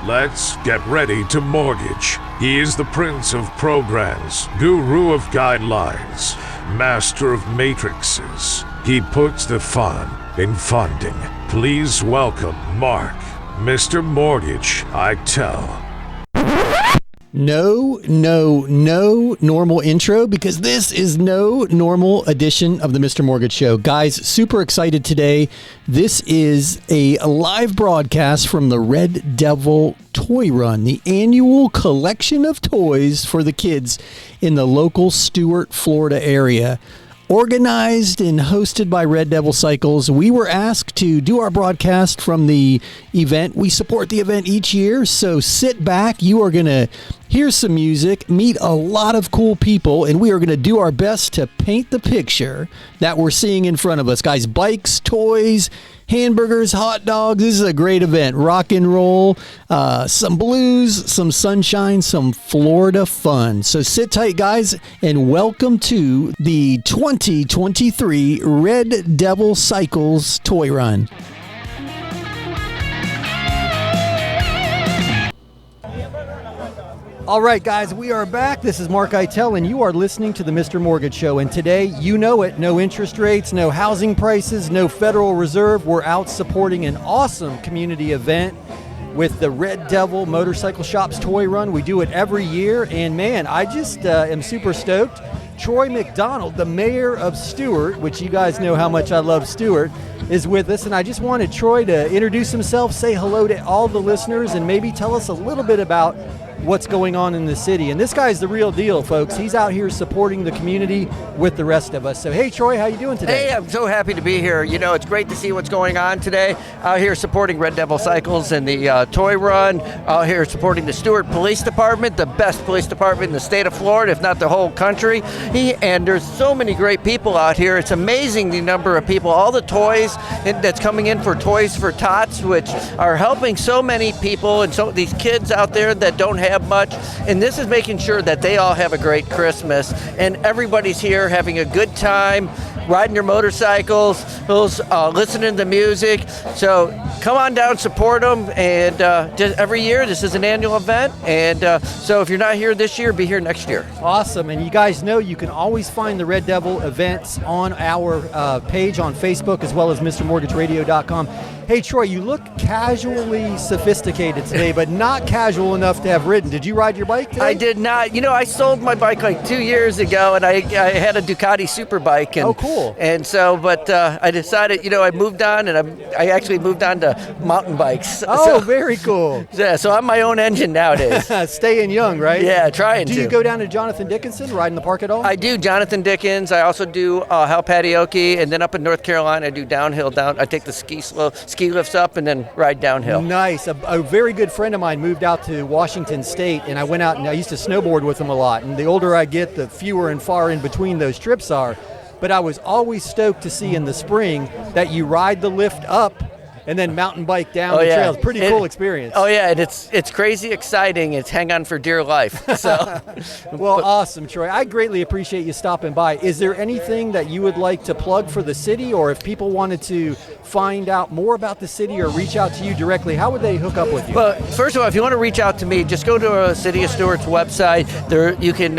Let's get ready to mortgage. He is the prince of programs, guru of guidelines, master of matrices. He puts the fun in funding. Please welcome Mark, Mr. Mortgage, I tell. No normal intro, because this is no normal edition of the Mr. Mortgage Show. Guys, super excited today. This is a live broadcast from the Red Devil Toy Run, the annual collection of toys for the kids in the local Stuart, Florida area. Organized and hosted by Red Devil Cycles. We were asked to do our broadcast from the event. We support the event each year, so sit back. You are going to hear some music, meet a lot of cool people, and we are going to do our best to paint the picture that we're seeing in front of us. Guys, bikes, toys, hamburgers, hot dogs. This is a great event. Rock and roll, some blues, some sunshine, some Florida fun. So sit tight, guys, and welcome to the 2023 Red Devil Cycles Toy Run. All right, guys, we are back. This is Mark Eitel, and you are listening to the Mr. Mortgage Show. And today, you know it, no interest rates, no housing prices, no Federal Reserve. We're out supporting an awesome community event with the Red Devil Motorcycle Shops Toy Run. We do it every year, and man, I just am super stoked. Troy McDonald, the mayor of Stuart, which you guys know how much I love Stuart, is with us, and I just wanted Troy to introduce himself, say hello to all the listeners, and maybe tell us a little bit about what's going on in the city. And this guy's the real deal, folks. He's out here supporting the community with the rest of us. So, hey, Troy, how you doing today? Hey, I'm so happy to be here. You know, it's great to see what's going on today. Out here supporting Red Devil Cycles and the Toy Run. Out here supporting the Stuart Police Department, the best police department in the state of Florida, if not the whole country. And there's so many great people out here. It's amazing the number of people, all the toys that's coming in for Toys for Tots, which are helping so many people and so these kids out there that don't have much, and this is making sure that they all have a great Christmas, and everybody's here having a good time, riding their motorcycles, listening to music. So come on down, support them, and just every year, this is an annual event, and so if you're not here this year, be here next year. Awesome, and you guys know you can always find the Red Devil events on our page on Facebook, as well as MrMortgageRadio.com. Hey, Troy, you look casually sophisticated today, but not casual enough to have ridden. Did you ride your bike today? I did not. You know, I sold my bike like 2 years ago, and I had a Ducati Superbike. And, oh, cool. And so, but I decided, you know, I moved on, and I actually moved on to mountain bikes. Oh, so, very cool. Yeah, so I'm my own engine nowadays. Staying young, right? Yeah, trying to. Do you go down to Jonathan Dickinson, ride in the park at all? I do Jonathan Dickens. I also do Hal Patioki, and then up in North Carolina, I do downhill. I take the ski lifts up, and then ride downhill. Nice. A very good friend of mine moved out to Washington State, and I went out and I used to snowboard with him a lot. And the older I get, the fewer and far in between those trips are. But I was always stoked to see in the spring that you ride the lift up and then mountain bike down the trails. Pretty cool experience. Oh yeah, and it's crazy exciting. It's hang on for dear life. So, well, awesome, Troy. I greatly appreciate you stopping by. Is there anything that you would like to plug for the city, or if people wanted to find out more about the city or reach out to you directly, how would they hook up with you? Well, first of all, if you want to reach out to me, just go to City of Stuart's website. There you can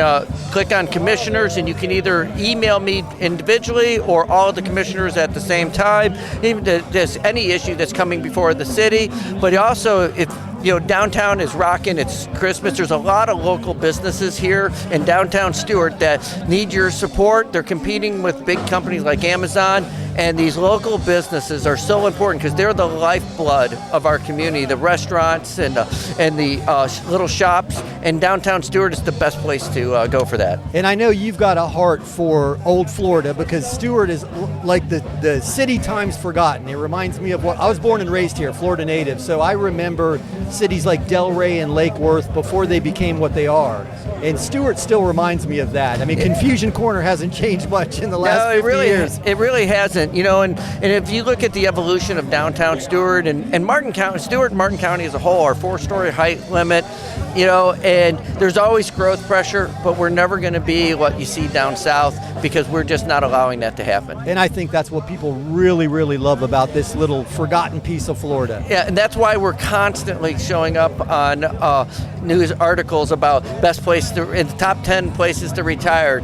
click on commissioners, and you can either email me individually or all of the commissioners at the same time. Even if there's any issue that's coming before the city, but also if you know, downtown is rocking. It's Christmas. There's a lot of local businesses here in downtown Stuart that need your support. They're competing with big companies like Amazon, and these local businesses are so important because they're the lifeblood of our community. The restaurants and the little shops, and downtown Stuart is the best place to go for that. And I know you've got a heart for old Florida, because Stuart is like the city times forgotten. It reminds me of what I was born and raised here, Florida native, so I remember cities like Delray and Lake Worth before they became what they are. And Stuart still reminds me of that. I mean, Confusion Corner hasn't changed much in the last 50 years. It really hasn't. You know, and if you look at the evolution of downtown Stuart and Martin County, Stuart and Martin County as a whole, our 4-story height limit, you know, and there's always growth pressure, but we're never going to be what you see down south because we're just not allowing that to happen. And I think that's what people really, really love about this little forgotten piece of Florida. Yeah, and that's why we're constantly it's showing up on news articles about best place in the top 10 places to retire,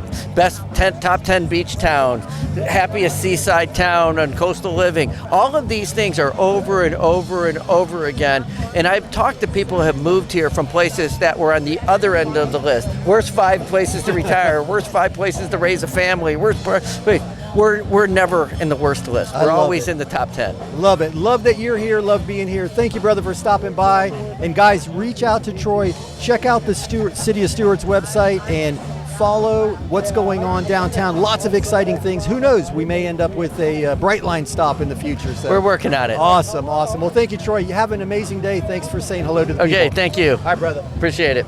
top 10 beach towns, happiest seaside town on coastal living. All of these things are over and over and over again. And I've talked to people who have moved here from places that were on the other end of the list. Worst 5 places to retire, worst 5 places to raise a family, we're never in the worst list. We're always in the top 10. Love it. Love that you're here. Love being here. Thank you, brother, for stopping by. And guys, reach out to Troy. Check out the City of Stewart's website and follow what's going on downtown. Lots of exciting things. Who knows? We may end up with a Brightline stop in the future. So. We're working on it. Awesome. Well, thank you, Troy. You have an amazing day. Thanks for saying hello to the people. Okay, thank you. Hi, brother. Appreciate it.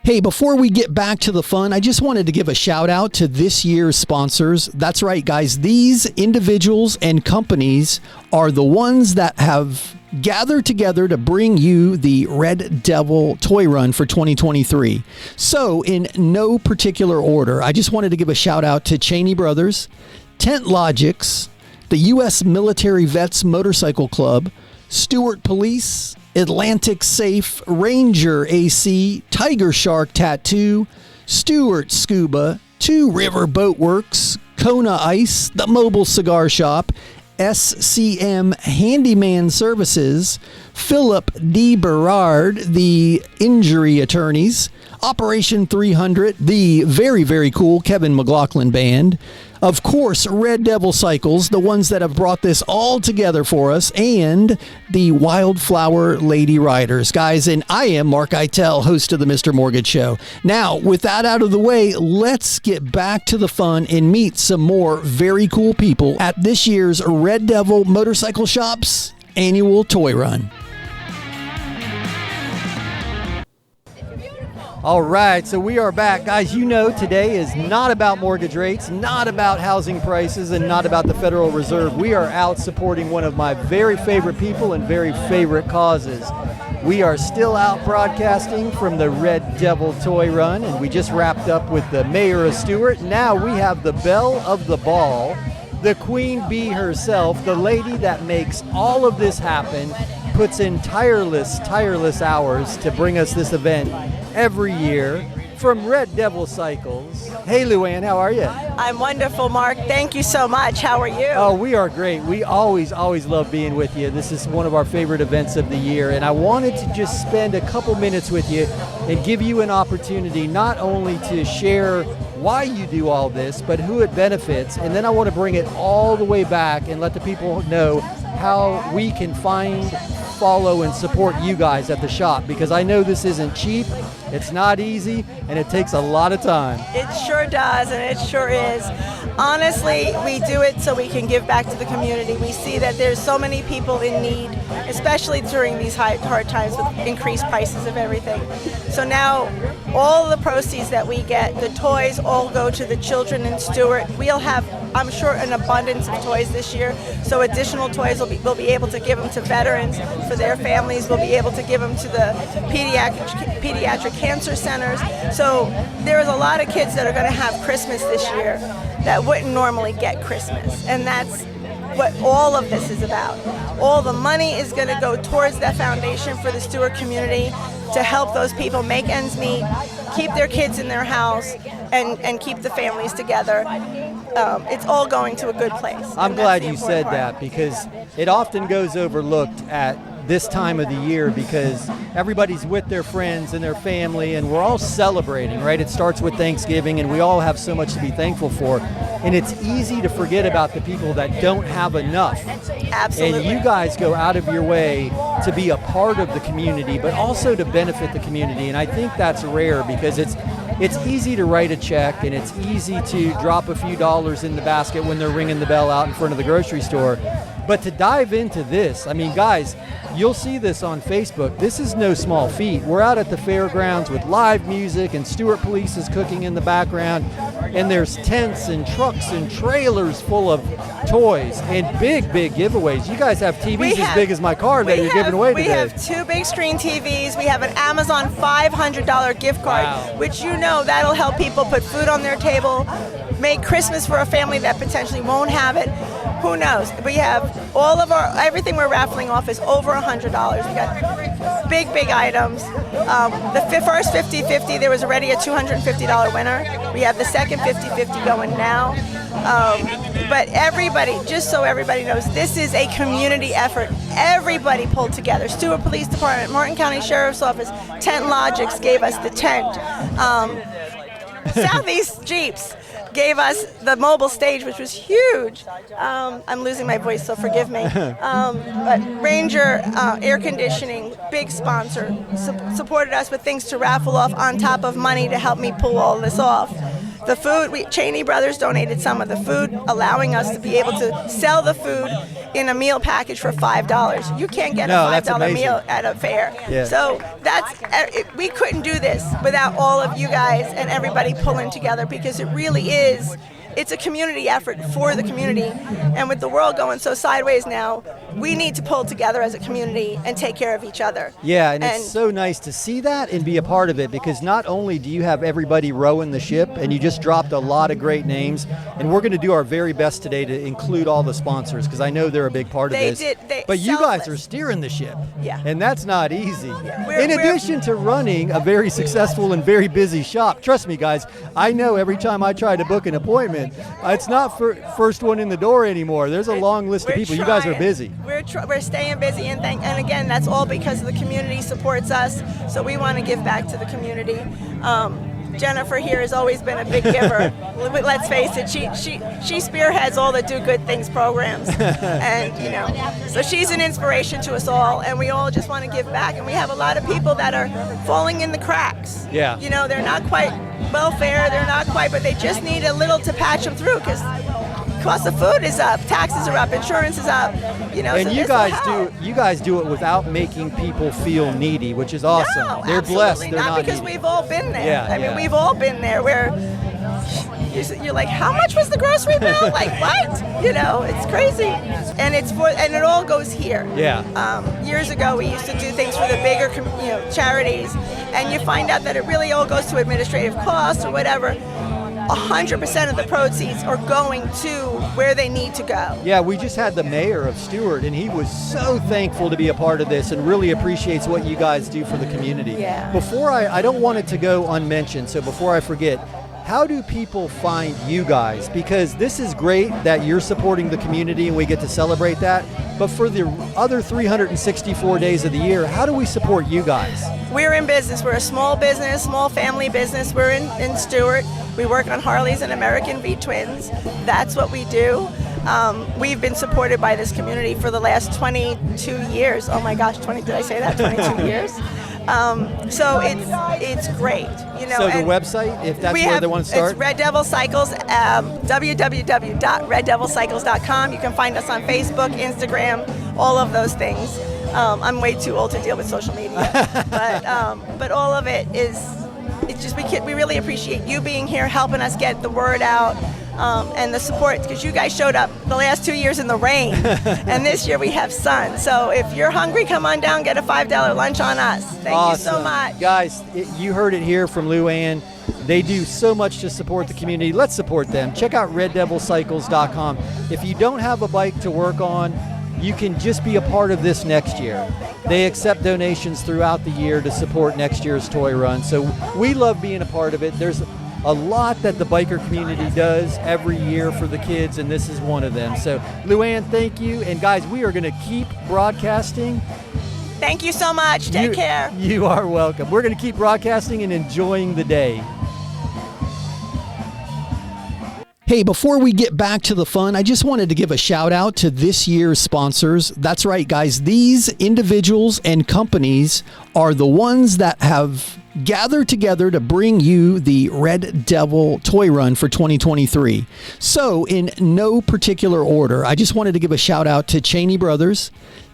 Hey, before we get back to the fun, I just wanted to give a shout out to this year's sponsors. That's right, guys. These individuals and companies are the ones that have gathered together to bring you the Red Devil Toy Run for 2023. So, in no particular order, I just wanted to give a shout out to Cheney Brothers, Tent Logics, the U.S. Military Vets Motorcycle Club, Stewart Police, Atlantic Safe, Ranger AC, Tiger Shark Tattoo, Stewart Scuba, Two River Boat Works, Kona Ice, The Mobile Cigar Shop, SCM Handyman Services, Philip D. Berard, the Injury Attorneys, Operation 300, the very, very cool Kevin McLaughlin Band, of course, Red Devil Cycles, the ones that have brought this all together for us, and the Wildflower Lady Riders. Guys, and I am Mark Eitel, host of the Mr. Mortgage Show. Now, with that out of the way, let's get back to the fun and meet some more very cool people at this year's Red Devil Motorcycle Shop's annual toy run. All right, so we are back. Guys, you know today is not about mortgage rates, not about housing prices, and not about the Federal Reserve. We are out supporting one of my very favorite people and very favorite causes. We are still out broadcasting from the Red Devil Toy Run, and we just wrapped up with the Mayor of Stewart. Now we have the belle of the ball, the Queen Bee herself, the lady that makes all of this happen, puts in tireless hours to bring us this event every year from Red Devil Cycles. Hey, Luann, how are you? I'm wonderful, Mark. Thank you so much. How are you? Oh, we are great. We always love being with you. This is one of our favorite events of the year, and I wanted to just spend a couple minutes with you and give you an opportunity not only to share why you do all this, but who it benefits, and then I want to bring it all the way back and let the people know how we can find, follow, and support you guys at the shop, because I know this isn't cheap, it's not easy, and it takes a lot of time. It sure does, and it sure is. Honestly, we do it so we can give back to the community. We see that there's so many people in need, especially during these hard times with increased prices of everything. So now all the proceeds that we get, the toys all go to the children in Stewart. We'll have, I'm sure, an abundance of toys this year, so additional toys we'll be able to give them to veterans for their families. We'll be able to give them to the pediatric cancer centers. So there's a lot of kids that are going to have Christmas this year that wouldn't normally get Christmas, and that's what all of this is about. All the money is going to go towards that foundation for the Stewart community to help those people make ends meet, keep their kids in their house, and keep the families together. It's all going to a good place. I'm glad you said that, because it often goes overlooked at this time of the year, because everybody's with their friends and their family, and we're all celebrating, right? It starts with Thanksgiving, and we all have so much to be thankful for, and it's easy to forget about the people that don't have enough. Absolutely. And you guys go out of your way to be a part of the community, but also to benefit the community, and I think that's rare, because it's easy to write a check, and it's easy to drop a few dollars in the basket when they're ringing the bell out in front of the grocery store. But to dive into this, I mean, guys, you'll see this on Facebook. This is no small feat. We're out at the fairgrounds with live music, and Stewart Police is cooking in the background, and there's tents and trucks and trailers full of toys and big giveaways. You guys have TVs as big as my car that you're giving away today. We have 2 big screen TVs. We have an Amazon $500 gift card, which that'll help people put food on their table, make Christmas for a family that potentially won't have it. who knows? We have everything we're raffling off is over $100. We got big items. The first 50-50, there was already a $250 winner. We have the second 50-50 going now. But everybody, just so everybody knows, this is a community effort. Everybody pulled together. Stewart Police Department, Martin County Sheriff's Office, Tent Logics gave us the tent. Southeast Jeeps gave us the mobile stage, which was huge. I'm losing my voice, so forgive me. But Ranger Air Conditioning, big sponsor, supported us with things to raffle off on top of money to help me pull all this off. The food, Cheney Brothers donated some of the food, allowing us to be able to sell the food in a meal package for $5. You can't get a $5 meal at a fair. Yeah. So we couldn't do this without all of you guys and everybody pulling together, because it really is. It's a community effort for the community, and with the world going so sideways now, we need to pull together as a community and take care of each other. Yeah, and it's so nice to see that and be a part of it, because not only do you have everybody rowing the ship, and you just dropped a lot of great names, and we're going to do our very best today to include all the sponsors, because I know they're a big part of this. But you guys are steering the ship, and that's not easy. Yeah. In addition to running a very successful and very busy shop, trust me guys, I know every time I try to book an appointment, it's not first one in the door anymore. There's a long list of people. You guys are busy. We're staying busy, and again, that's all because the community supports us. So we want to give back to the community. Jennifer here has always been a big giver. Let's face it, she spearheads all the Do Good Things programs, and so she's an inspiration to us all. And we all just want to give back. And we have a lot of people that are falling in the cracks. Yeah. They're not quite welfare. They're not quite, but they just need a little to patch them through, because cost of food is up, taxes are up, insurance is up. And so you guys do it without making people feel needy, which is awesome. No, they're blessed. They're not not because needy. we've all been there. Yeah, I mean, we've all been there where you're like, how much was the grocery bill? Like, what? It's crazy. And it all goes here. Yeah. Years ago, we used to do things for the bigger, charities, and you find out that it really all goes to administrative costs or whatever. 100% of the proceeds are going to where they need to go. Yeah, we just had the mayor of Stewart, and he was so thankful to be a part of this and really appreciates what you guys do for the community. Yeah. Before I don't want it to go unmentioned, so before I forget, how do people find you guys? Because this is great that you're supporting the community and we get to celebrate that, but for the other 364 days of the year, how do we support you guys? We're in business. We're a small business, small family business. We're in Stewart. We work on Harleys and American V-twins. That's what we do. We've been supported by this community for the last 22 years. Oh my gosh, did I say that? 22 years? So it's great. So the website, if that's where they want to start? It's Red Devil Cycles, www.reddevilcycles.com. You can find us on Facebook, Instagram, all of those things. I'm way too old to deal with social media, but all of it is. It's just we really appreciate you being here, helping us get the word out, and the support, because you guys showed up the last 2 years in the rain, and this year we have sun. So if you're hungry, come on down, get a $5 lunch on us. Thank you so much, guys. You heard it here from Luann. They do so much to support the community. Let's support them. Check out reddevilcycles.com. If you don't have a bike to work on, you can just be a part of this next year. They accept donations throughout the year to support next year's toy run. So we love being a part of it. There's a lot that the biker community does every year for the kids, and this is one of them. So Luann, thank you. And guys, we are going to keep broadcasting. Thank you so much. Take care. You are welcome. We're going to keep broadcasting and enjoying the day. Hey, before we get back to the fun, I just wanted to give a shout out to this year's sponsors. That's right, guys. These individuals and companies are the ones that have gathered together to bring you the Red Devil Toy Run for 2023. So, in no particular order, I just wanted to give a shout out to Cheney Brothers,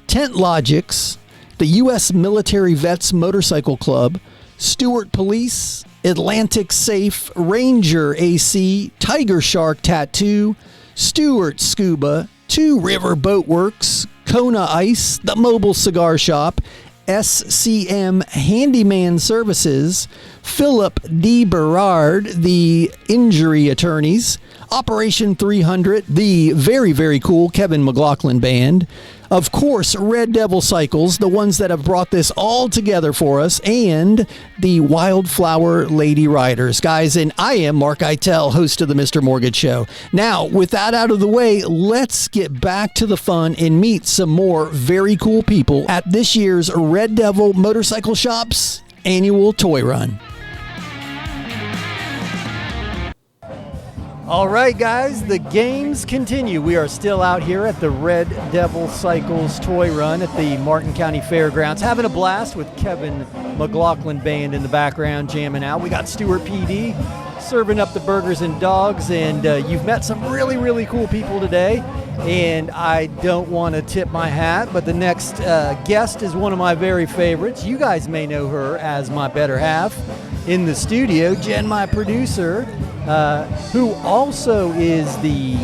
Tent Logics, the U.S. Military Vets Motorcycle Club, Stewart Police, Atlantic Safe, Ranger AC, Tiger Shark Tattoo, Stewart Scuba, Two River Boat Works, Kona Ice, The Mobile Cigar Shop, SCM Handyman Services, Philip D. Berard, the Injury Attorneys, Operation 300, the very, very cool Kevin McLaughlin Band. Of course, Red Devil Cycles, the ones that have brought this all together for us, and the Wildflower Lady Riders. Guys, and I am Mark Eitel, host of the Mr. Mortgage Show. Now, with that out of the way, let's get back to the fun and meet some more very cool people at this year's Red Devil Motorcycle Shop's annual toy run. All right, guys, the games continue. We are still out here at the Red Devil Cycles Toy Run at the Martin County Fairgrounds, having a blast with Kevin McLaughlin Band in the background jamming out. We got Stuart PD serving up the burgers and dogs, and you've met some really, really cool people today. And I don't want to tip my hat, but the next guest is one of my very favorites. You guys may know her as my better half in the studio, Jen, my producer, who also is the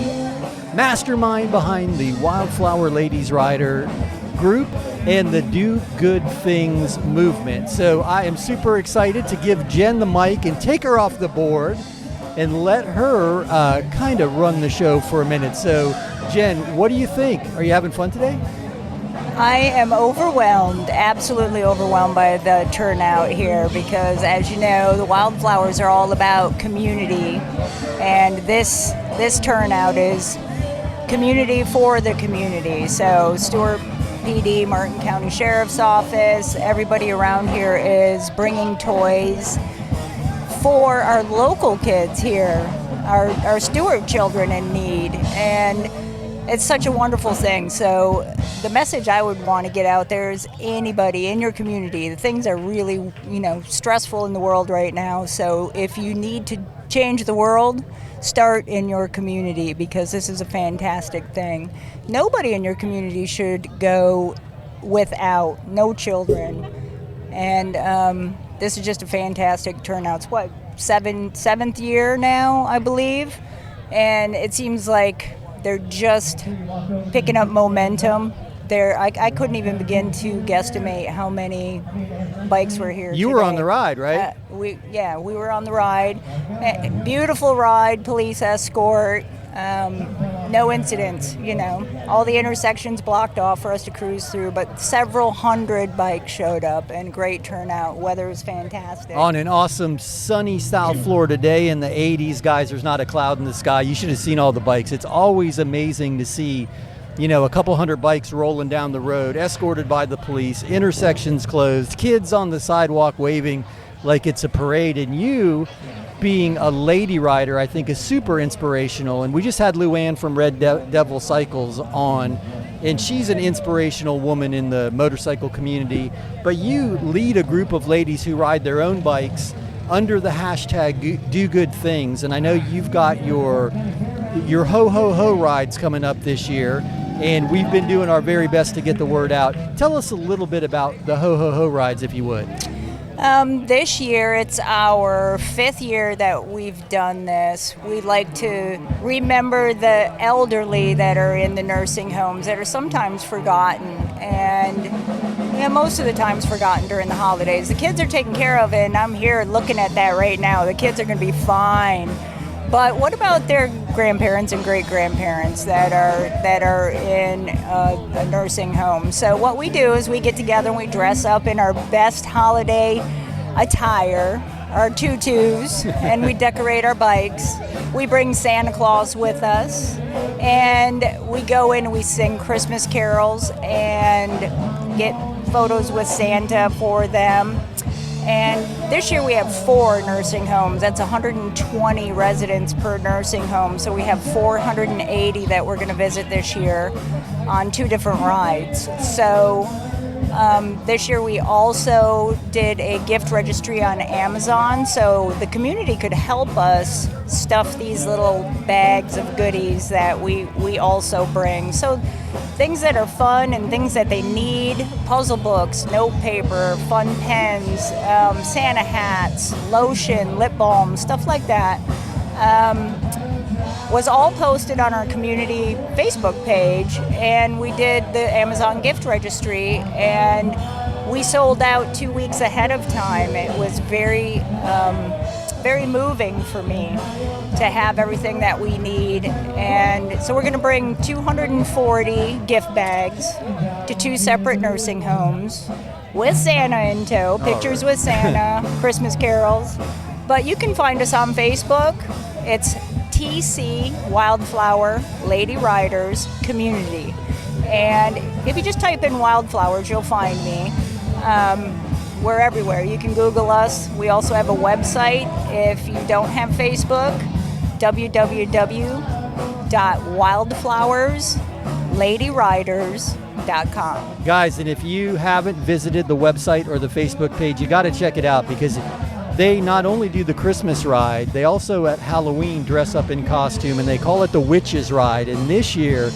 mastermind behind the Wildflower Ladies Rider group and the Do Good Things movement. So I am super excited to give Jen the mic and take her off the board and let her kind of run the show for a minute. So Jen, what do you think? Are you having fun today? I am overwhelmed, absolutely overwhelmed by the turnout here because, as you know, the Wildflowers are all about community, and this turnout is community for the community. So Stuart PD, Martin County Sheriff's Office, everybody around here is bringing toys for our local kids here, our Stuart children in need, and it's such a wonderful thing. So the message I would want to get out there is anybody in your community, the things are really, stressful in the world right now. So if you need to change the world, start in your community because this is a fantastic thing. Nobody in your community should go without, no children. And this is just a fantastic turnout. It's seventh year now, I believe. And it seems like they're just picking up momentum. I couldn't even begin to guesstimate how many bikes were here. You were on the ride, right? We were on the ride. Beautiful ride, police escort, no incidents, All the intersections blocked off for us to cruise through, but several hundred bikes showed up and great turnout. Weather was fantastic. On an awesome sunny South Florida day in the 80s, guys, there's not a cloud in the sky. You should have seen all the bikes. It's always amazing to see a couple hundred bikes rolling down the road, escorted by the police, intersections closed, kids on the sidewalk waving like it's a parade. And you, being a lady rider, I think is super inspirational. And we just had Luann from Red Devil Cycles on, and she's an inspirational woman in the motorcycle community. But you lead a group of ladies who ride their own bikes under the hashtag Do Good Things. And I know you've got your ho ho ho rides coming up this year, and we've been doing our very best to get the word out. Tell us a little bit about the ho ho ho rides, if you would. This year, it's our 5th year that we've done this. We like to remember the elderly that are in the nursing homes that are sometimes forgotten, and most of the times forgotten during the holidays. The kids are taken care of, and I'm here looking at that right now. The kids are going to be fine. But what about their grandparents and great-grandparents that are in a nursing home? So what we do is we get together and we dress up in our best holiday attire, our tutus, and we decorate our bikes. We bring Santa Claus with us, and we go in and we sing Christmas carols and get photos with Santa for them. And this year we have 4 nursing homes. That's 120 residents per nursing home. So we have 480 that we're going to visit this year on 2 different rides. So this year we also did a gift registry on Amazon, so the community could help us stuff these little bags of goodies that we also bring. So things that are fun and things that they need: puzzle books, note paper, fun pens, Santa hats, lotion, lip balm, stuff like that. Was all posted on our community Facebook page, and we did the Amazon gift registry, and we sold out 2 weeks ahead of time. It was very, very moving for me to have everything that we need. And so we're going to bring 240 gift bags to 2 separate nursing homes with Santa in tow, pictures with Santa, Christmas carols. But you can find us on Facebook. It's TC Wildflower Lady Riders Community. And if you just type in wildflowers, you'll find me. We're everywhere. You can Google us. We also have a website if you don't have Facebook, www.wildflowersladyrriders.com. Guys, and if you haven't visited the website or the Facebook page, you got to check it out, because they not only do the Christmas ride, they also at Halloween dress up in costume, and they call it the Witches Ride. And this year,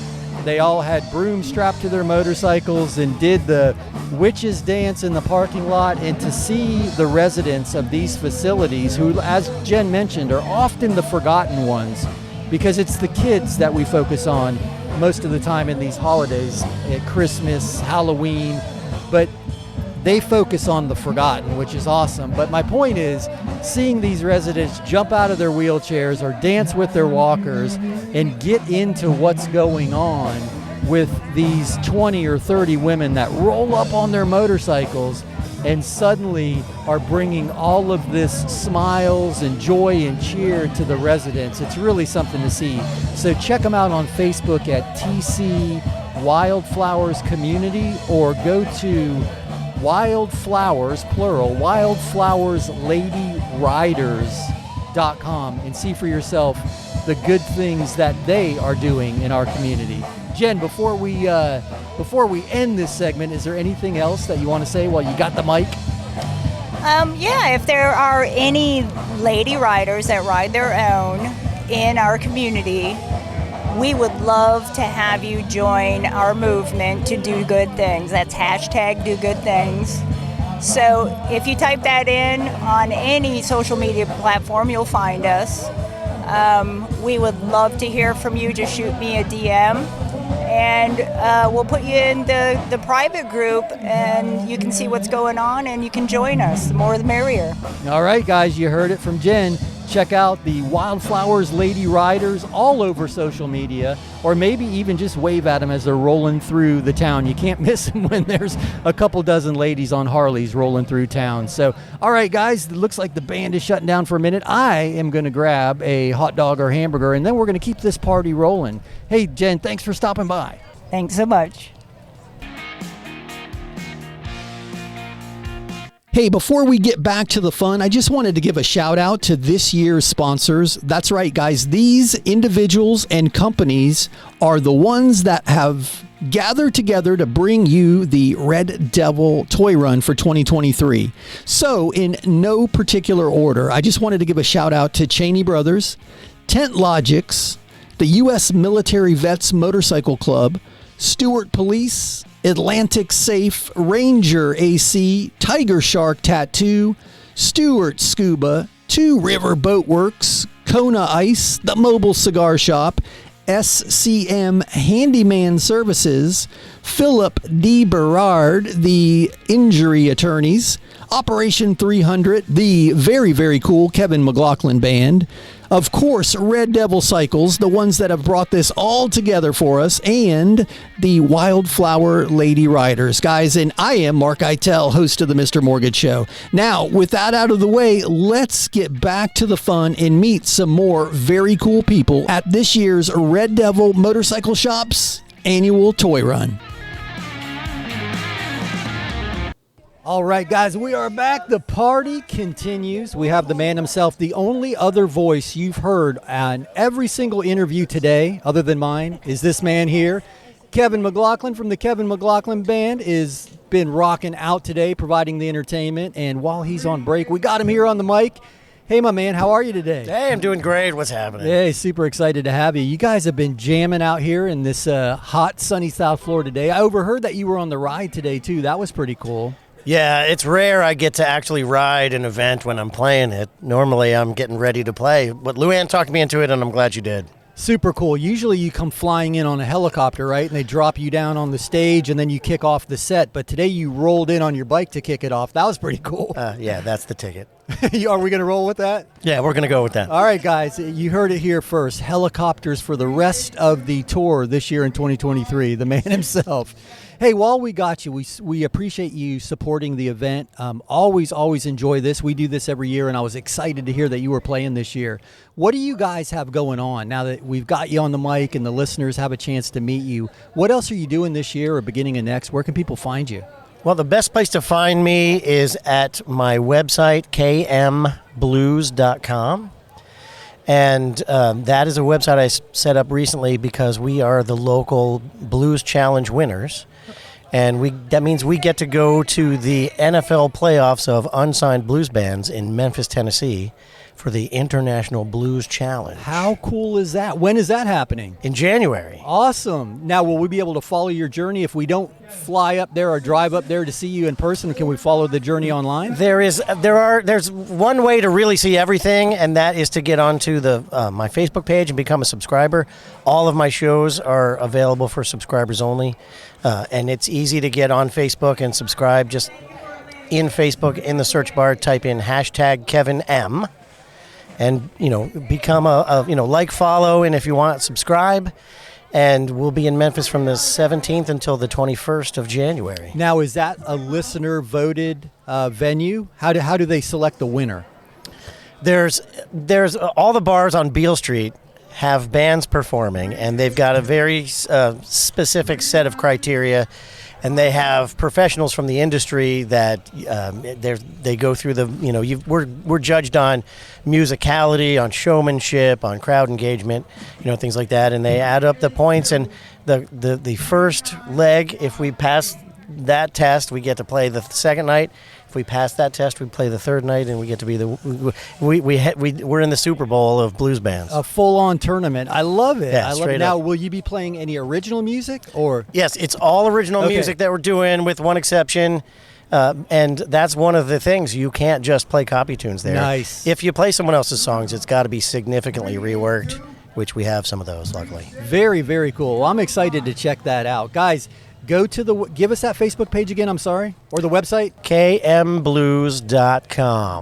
they all had brooms strapped to their motorcycles and did the witches dance in the parking lot. And to see the residents of these facilities, who, as Jen mentioned, are often the forgotten ones, because it's the kids that we focus on most of the time in these holidays, at Christmas, Halloween, but they focus on the forgotten, which is awesome. But my point is, seeing these residents jump out of their wheelchairs or dance with their walkers and get into what's going on with these 20 or 30 women that roll up on their motorcycles and suddenly are bringing all of this smiles and joy and cheer to the residents. It's really something to see. So check them out on Facebook at TC Wildflowers Community, or go to Wildflowers, plural, wildflowersladyrriders.com and see for yourself the good things that they are doing in our community. Jen, before we end this segment, is there anything else that you want to say while you got the mic? Yeah, if there are any lady riders that ride their own in our community, we would love to have you join our movement to do good things. That's hashtag do good things. So if you type that in on any social media platform, you'll find us. We would love to hear from you. Just shoot me a DM, and we'll put you in the private group, and you can see what's going on, and you can join us. The more the merrier. All right, guys, you heard it from Jen. Check out the Wildflowers Lady Riders all over social media, or maybe even just wave at them as they're rolling through the town. You can't miss them when there's a couple dozen ladies on Harleys rolling through town. So, all right, guys, it looks like the band is shutting down for a minute. I am going to grab a hot dog or hamburger, and then we're going to keep this party rolling. Hey, Jen, thanks for stopping by. Thanks so much. Hey, before we get back to the fun, I just wanted to give a shout out to this year's sponsors. That's right, guys. These individuals and companies are the ones that have gathered together to bring you the Red Devil Toy Run for 2023. So, in no particular order, I just wanted to give a shout out to Cheney Brothers, Tent Logics, the U.S. Military Vets Motorcycle Club, Stewart Police, Atlantic Safe, Ranger AC, Tiger Shark Tattoo, Stewart Scuba, Two River Boat Works, Kona Ice, The Mobile Cigar Shop, SCM Handyman Services, Philip D. Berard, the Injury Attorneys, Operation 300, the very, very cool Kevin McLaughlin Band, of course, Red Devil Cycles, the ones that have brought this all together for us, and the Wildflower Lady Riders. Guys, and I am Mark Eitel, host of the Mr. Mortgage Show. Now, with that out of the way, let's get back to the fun and meet some more very cool people at this year's Red Devil Motorcycle Shop's annual toy run. All right, guys, we are back. The party continues. We have the man himself, the only other voice you've heard on every single interview today, other than mine, is this man here. Kevin McLaughlin from the Kevin McLaughlin Band is been rocking out today, providing the entertainment. And while he's on break, we got him here on the mic. Hey, my man, how are you today? Hey, I'm doing great. What's happening? Hey, super excited to have you. You guys have been jamming out here in this hot, sunny South Florida day. I overheard that you were on the ride today, too. That was pretty cool. Yeah, it's rare I get to actually ride an event when I'm playing it. Normally, I'm getting ready to play. But Luann talked me into it, and I'm glad you did. Super cool. Usually you come flying in on a helicopter, right? And they drop you down on the stage and then you kick off the set. But today you rolled in on your bike to kick it off. That was pretty cool. Yeah, that's the ticket. Are we going to roll with that? Yeah, we're going to go with that. All right, guys. You heard it here first. Helicopters for the rest of the tour this year in 2023. The man himself. Hey, while we got you, we appreciate you supporting the event. Always enjoy this. We do this every year, and I was excited to hear that you were playing this year. What do you guys have going on now that we've got you on the mic and the listeners have a chance to meet you? What else are you doing this year or beginning of next? Where can people find you? Well, the best place to find me is at my website, kmblues.com. And that is a website I set up recently because we are the local Blues Challenge winners. And that means we get to go to the NFL playoffs of unsigned blues bands in Memphis, Tennessee for the International Blues Challenge. How cool is that? When is that happening? In January. Awesome. Now, will we be able to follow your journey if we don't fly up there or drive up there to see you in person? Can we follow the journey online? There's one way to really see everything, and that is to get onto my Facebook page and become a subscriber. All of my shows are available for subscribers only, and it's easy to get on Facebook and subscribe. Just in Facebook, in the search bar, type in #KevinM. And, become a like, follow, and if you want, subscribe. And we'll be in Memphis from the 17th until the 21st of January. Now, is that a listener-voted venue? How do they select the winner? There's all the bars on Beale Street have bands performing, and they've got a very specific set of criteria. And they have professionals from the industry that they go through we're judged on musicality, on showmanship, on crowd engagement, things like that. And they add up the points. And the first leg, if we pass that test, we get to play the second night. If we pass that test, we play the third night, and we get to be we're in the Super Bowl of blues bands. A full-on tournament. I love it. Yeah, I love straight it. Now, up. will you be playing any original music or? Yes, it's all original music that we're doing, with one exception. And that's one of the things. You can't just play copy tunes there. Nice. If you play someone else's songs, it's got to be significantly reworked, which we have some of those, luckily. Very, very cool. Well, I'm excited to check that out. Guys, give us that Facebook page again, I'm sorry, or the website? kmblues.com.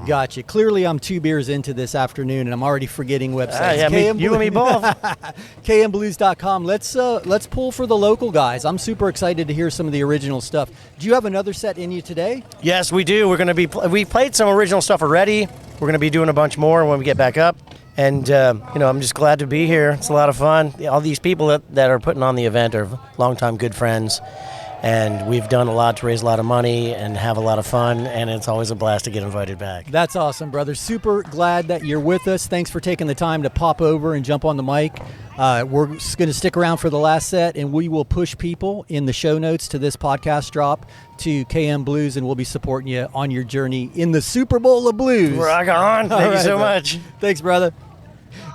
Gotcha. Clearly, I'm 2 beers into this afternoon, and I'm already forgetting websites. You and me both. kmblues.com. Let's pull for the local guys. I'm super excited to hear some of the original stuff. Do you have another set in you today? Yes, we do. We played some original stuff already. We're going to be doing a bunch more when we get back up. And, I'm just glad to be here. It's a lot of fun. All these people that are putting on the event are longtime good friends. And we've done a lot to raise a lot of money and have a lot of fun. And it's always a blast to get invited back. That's awesome, brother. Super glad that you're with us. Thanks for taking the time to pop over and jump on the mic. We're going to stick around for the last set, and we will push people in the show notes to this podcast drop to KM Blues, and we'll be supporting you on your journey in the Super Bowl of Blues. Rock on. Thank you so much. Thanks, brother.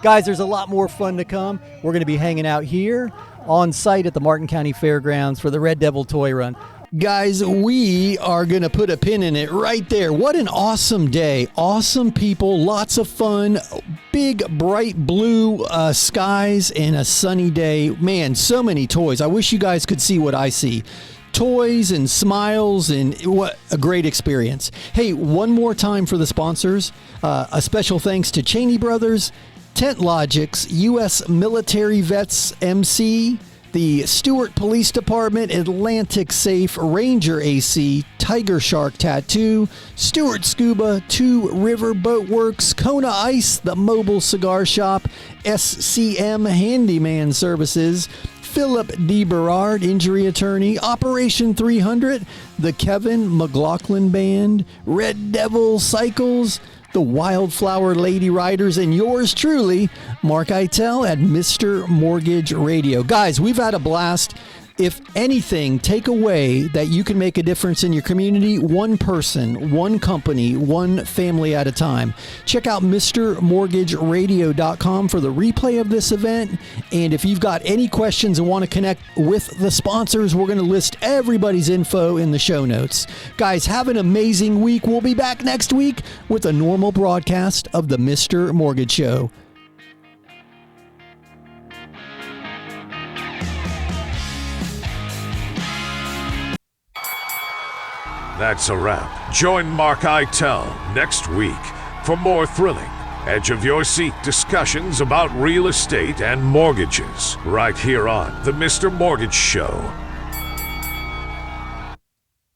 Guys, there's a lot more fun to come. We're going to be hanging out here on site at the Martin County Fairgrounds for the Red Devil Toy Run. Guys, we are going to put a pin in it right there. What an awesome day. Awesome people, lots of fun, big bright blue skies, and a sunny day. Man, so many toys. I wish you guys could see what I see. Toys and smiles, and what a great experience. Hey, one more time for the sponsors. A special thanks to Cheney Brothers, Tent Logics, U.S. Military Vets MC, the Stewart Police Department, Atlantic Safe, Ranger AC, Tiger Shark Tattoo, Stewart Scuba, Two River Boat Works, Kona Ice, the Mobile Cigar Shop, SCM Handyman Services, Philip D. Berard, Injury Attorney, Operation 300, the Kevin McLaughlin Band, Red Devil Cycles, the Wildflower Lady Riders, and yours truly, Mark Eitel at Mr. Mortgage Radio. Guys, we've had a blast. If anything, take away that you can make a difference in your community, one person, one company, one family at a time. Check out MrMortgageRadio.com for the replay of this event. And if you've got any questions and want to connect with the sponsors, we're going to list everybody's info in the show notes. Guys, have an amazing week. We'll be back next week with a normal broadcast of the Mr. Mortgage Show. That's a wrap. Join Mark Eitel next week for more thrilling, edge-of-your-seat discussions about real estate and mortgages right here on The Mr. Mortgage Show.